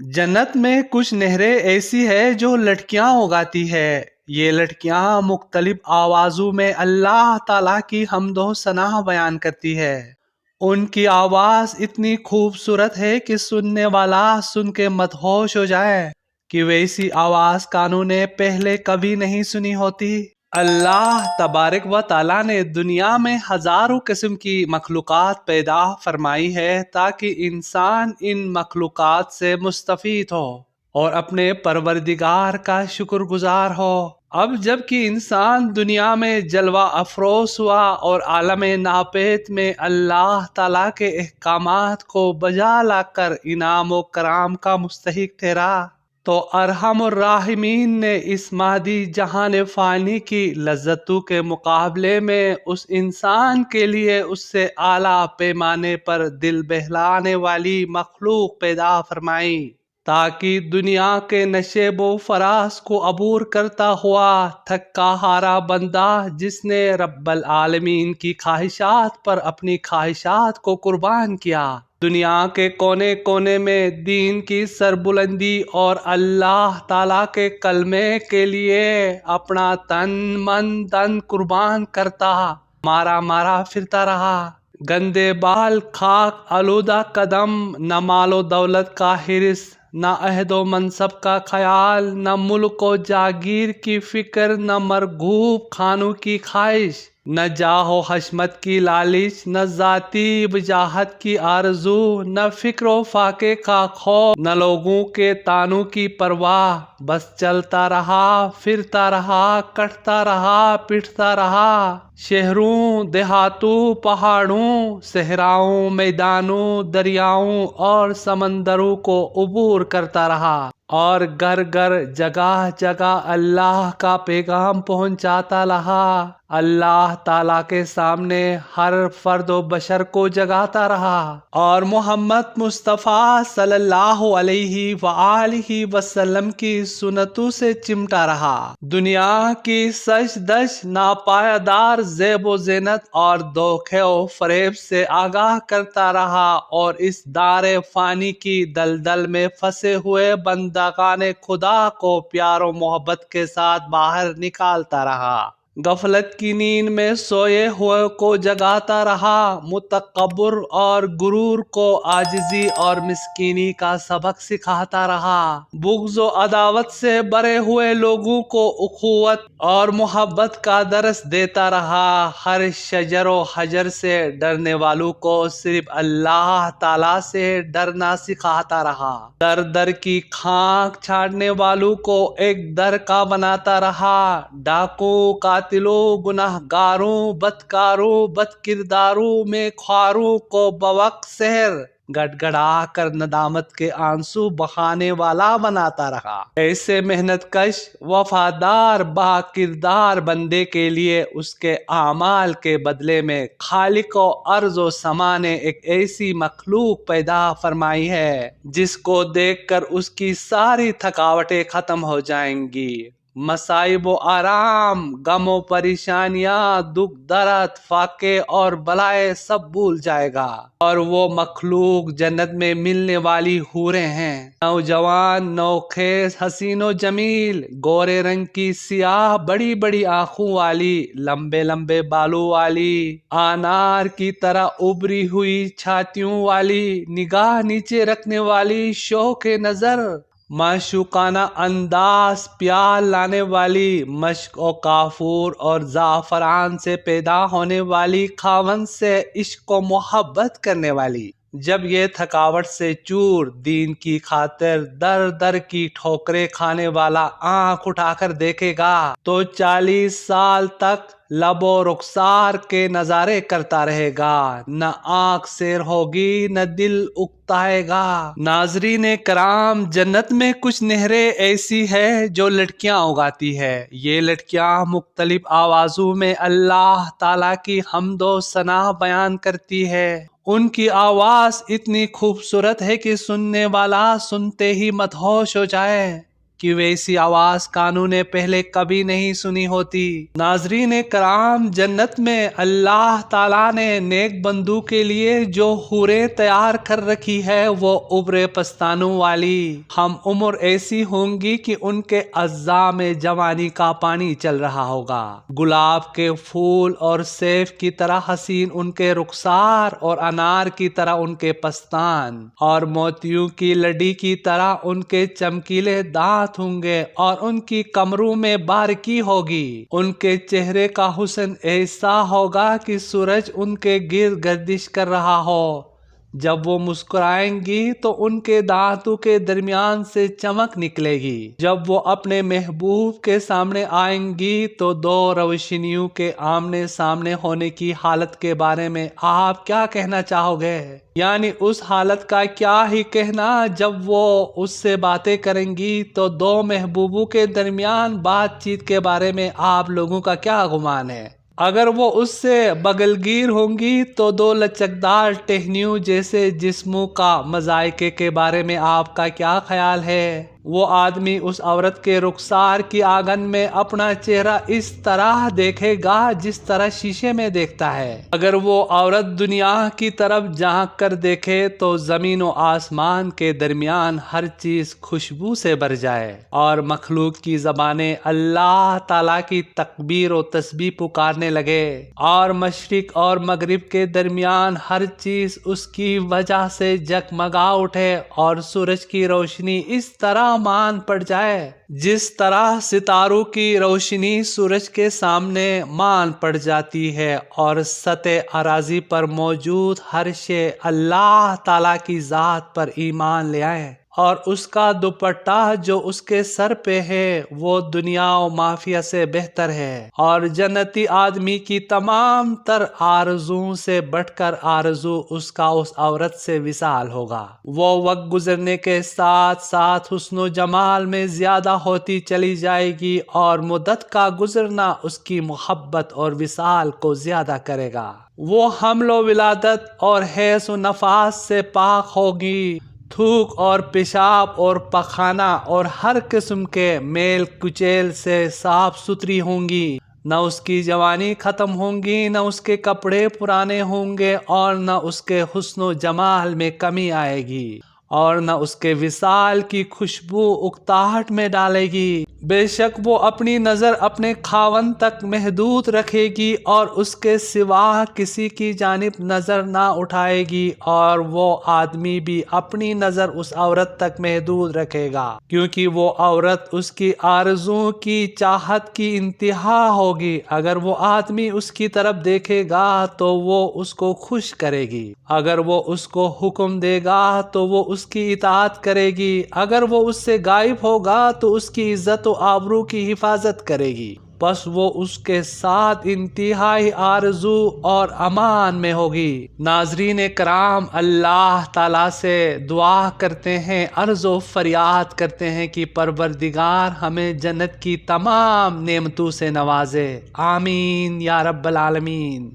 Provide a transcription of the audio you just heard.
جنت میں کچھ نہریں ایسی ہے جو لڑکیاں اگاتی ہے۔ یہ لڑکیاں مختلف آوازوں میں اللہ تعالیٰ کی حمد و ثنا بیان کرتی ہے۔ ان کی آواز اتنی خوبصورت ہے کہ سننے والا سن کے مدہوش ہو جائے کہ ویسی آواز کانوں نے پہلے کبھی نہیں سنی ہوتی۔ اللہ تبارک و تعالیٰ نے دنیا میں ہزاروں قسم کی مخلوقات پیدا فرمائی ہے تاکہ انسان ان مخلوقات سے مستفید ہو اور اپنے پروردگار کا شکر گزار ہو۔ اب جب کہ انسان دنیا میں جلوہ افروز ہوا اور عالم ناپید میں اللہ تعالیٰ کے احکامات کو بجا لا کر انعام و کرام کا مستحق ٹھہرا، تو ارحم الراحمین نے اس مادی جہان فانی کی لذتوں کے مقابلے میں اس انسان کے لیے اس سے اعلیٰ پیمانے پر دل بہلانے والی مخلوق پیدا فرمائی تاکہ دنیا کے نشیب و فراز کو عبور کرتا ہوا تھکا ہارا بندہ جس نے رب العالمین کی خواہشات پر اپنی خواہشات کو قربان کیا، دنیا کے کونے کونے میں دین کی سربلندی اور اللہ تعالیٰ کے کلمے کے لیے اپنا تن من دن قربان کرتا مارا مارا پھرتا رہا۔ گندے بال، خاک آلودہ قدم، نہ مال و دولت کا حرص، نہ عہد و منصب کا خیال، نہ ملک و جاگیر کی فکر، نہ مرغوب کھانوں کی خواہش، نہ جاہ و حشمت کی لالچ، نہ ذاتی وجاہت کی آرزو، نہ فکر و فاقے کا خوف، نہ لوگوں کے طعنوں کی پرواہ، بس چلتا رہا، پھرتا رہا، کٹتا رہا، پٹتا رہا، شہروں، دیہاتوں، پہاڑوں، صحراؤں، میدانوں، دریاؤں اور سمندروں کو عبور کرتا رہا اور گھر گھر جگہ جگہ اللہ کا پیغام پہنچاتا رہا، اللہ تعالیٰ کے سامنے ہر فرد و بشر کو جگاتا رہا اور محمد مصطفیٰ صلی اللہ علیہ وآلہ وسلم کی سنتوں سے چمٹا رہا، دنیا کی سچ دش ناپائیدار زیب و زینت اور دھوکے و فریب سے آگاہ کرتا رہا اور اس دار فانی کی دلدل میں پھنسے ہوئے بندگان خدا کو پیار و محبت کے ساتھ باہر نکالتا رہا، غفلت کی نیند میں سوئے ہوئے کو جگاتا رہا، متکبر اور غرور کو عاجزی اور مسکینی کا سبق سکھاتا رہا، بغض و عداوت سے بھرے ہوئے لوگوں کو اخوت اور محبت کا درس دیتا رہا، ہر شجر و حجر سے ڈرنے والوں کو صرف اللہ تعالیٰ سے ڈرنا سکھاتا رہا، در در کی کھانک چھاڑنے والوں کو ایک در کا بناتا رہا، ڈاکوں، قاتلوں، گناہ گاروں، بدکاروں، بد کرداروں میں خواروں کو بوقت سحر گڑ گڑا کر ندامت کے آنسو بہانے والا بناتا رہا۔ ایسے محنت کش، وفادار، با کردار بندے کے لیے اس کے اعمال کے بدلے میں خالق و ارض و سما نے ایک ایسی مخلوق پیدا فرمائی ہے جس کو دیکھ کر اس کی ساری تھکاوٹیں ختم ہو جائیں گی، مصائب و آرام، غم و پریشانیاں، دکھ درد، فاقے اور بلائے سب بھول جائے گا، اور وہ مخلوق جنت میں ملنے والی حوریں ہیں، نوجوان، نوخیز، حسین و جمیل، گورے رنگ کی سیاہ بڑی بڑی آنکھوں والی، لمبے لمبے بالوں والی، انار کی طرح ابری ہوئی چھاتیوں والی، نگاہ نیچے رکھنے والی، شوق نظر، معشوقانہ انداز، پیار لانے والی، مشک و کافور اور زعفران سے پیدا ہونے والی، خاوند سے عشق و محبت کرنے والی، جب یہ تھکاوٹ سے چور دین کی خاطر در در کی ٹھوکریں کھانے والا آنکھ اٹھا کر دیکھے گا تو 40 سال تک لب و رخسار کے نظارے کرتا رہے گا، نہ آنکھ سیر ہوگی نہ دل اکتائے گا۔ ناظرین کرام، جنت میں کچھ نہریں ایسی ہے جو لڑکیاں اگاتی ہے۔ یہ لڑکیاں مختلف آوازوں میں اللہ تعالیٰ کی حمد و ثنا بیان کرتی ہے۔ ان کی آواز اتنی خوبصورت ہے کہ سننے والا سنتے ہی مدہوش ہو جائے۔ کہ ویسی آواز کانوں نے پہلے کبھی نہیں سنی ہوتی۔ ناظرین کرام، جنت میں اللہ تعالیٰ نے نیک بندوں کے لیے جو حوریں تیار کر رکھی ہے وہ ابرے پستانوں والی ہم عمر ایسی ہوں گی کہ ان کے اعضاء میں جوانی کا پانی چل رہا ہوگا۔ گلاب کے پھول اور سیف کی طرح حسین ان کے رخسار اور انار کی طرح ان کے پستان اور موتیوں کی لڑی کی طرح ان کے چمکیلے دانت ہوں گے اور ان کی کمروں میں باریکی ہوگی۔ ان کے چہرے کا حسن ایسا ہوگا کہ سورج ان کے گرد گردش کر رہا ہو۔ جب وہ مسکرائیں گی تو ان کے دانتوں کے درمیان سے چمک نکلے گی۔ جب وہ اپنے محبوب کے سامنے آئیں گی تو دو روشنیوں کے آمنے سامنے ہونے کی حالت کے بارے میں آپ کیا کہنا چاہو گے؟ یعنی اس حالت کا کیا ہی کہنا جب وہ اس سے باتیں کریں گی تو دو محبوبوں کے درمیان بات چیت کے بارے میں آپ لوگوں کا کیا گمان ہے؟ اگر وہ اس سے بغلگیر ہوں گی تو دو لچکدار ٹہنیوں جیسے جسموں کا مذائقے کے بارے میں آپ کا کیا خیال ہے؟ وہ آدمی اس عورت کے رخسار کی آنگن میں اپنا چہرہ اس طرح دیکھے گا جس طرح شیشے میں دیکھتا ہے۔ اگر وہ عورت دنیا کی طرف جھانک کر دیکھے تو زمین و آسمان کے درمیان ہر چیز خوشبو سے بھر جائے اور مخلوق کی زبانیں اللہ تعالیٰ کی تکبیر و تسبیح پکارنے لگے اور مشرق اور مغرب کے درمیان ہر چیز اس کی وجہ سے جگمگا اٹھے اور سورج کی روشنی اس طرح مان پڑ جائے جس طرح ستاروں کی روشنی سورج کے سامنے مان پڑ جاتی ہے، اور سطح اراضی پر موجود ہر شے اللہ تعالیٰ کی ذات پر ایمان لے آئے، اور اس کا دوپٹہ جو اس کے سر پہ ہے وہ دنیا و مافیہ سے بہتر ہے، اور جنتی آدمی کی تمام تر آرزوؤں سے بڑھ کر آرزو اس کا اس عورت سے وصال ہوگا۔ وہ وقت گزرنے کے ساتھ ساتھ حسن و جمال میں زیادہ ہوتی چلی جائے گی، اور مدت کا گزرنا اس کی محبت اور وصال کو زیادہ کرے گا۔ وہ حمل و ولادت اور حیض و نفاس سے پاک ہوگی، تھوک اور پیشاب اور پخانہ اور ہر قسم کے میل کچیل سے صاف ستھری ہوں گی۔ نہ اس کی جوانی ختم ہوں گی، نہ اس کے کپڑے پرانے ہوں گے، اور نہ اس کے حسن و جمال میں کمی آئے گی، اور نہ اس کے وصال کی خوشبو اکتاہٹ میں ڈالے گی۔ بے شک وہ اپنی نظر اپنے خاوند تک محدود رکھے گی اور اس کے سوا کسی کی جانب نظر نہ اٹھائے گی، اور وہ آدمی بھی اپنی نظر اس عورت تک محدود رکھے گا، کیونکہ وہ عورت اس کی آرزوؤں کی چاہت کی انتہا ہوگی۔ اگر وہ آدمی اس کی طرف دیکھے گا تو وہ اس کو خوش کرے گی، اگر وہ اس کو حکم دے گا تو وہ اس کی اطاعت کرے گی، اگر وہ اس سے غائب ہوگا تو اس کی عزت و آبرو کی حفاظت کرے گی، بس وہ اس کے ساتھ انتہائی آرزو اور امان میں ہوگی۔ ناظرین کرام، اللہ تعالیٰ سے دعا کرتے ہیں، عرض و فریاد کرتے ہیں کہ پروردگار ہمیں جنت کی تمام نعمتوں سے نوازے، آمین یا رب العالمین۔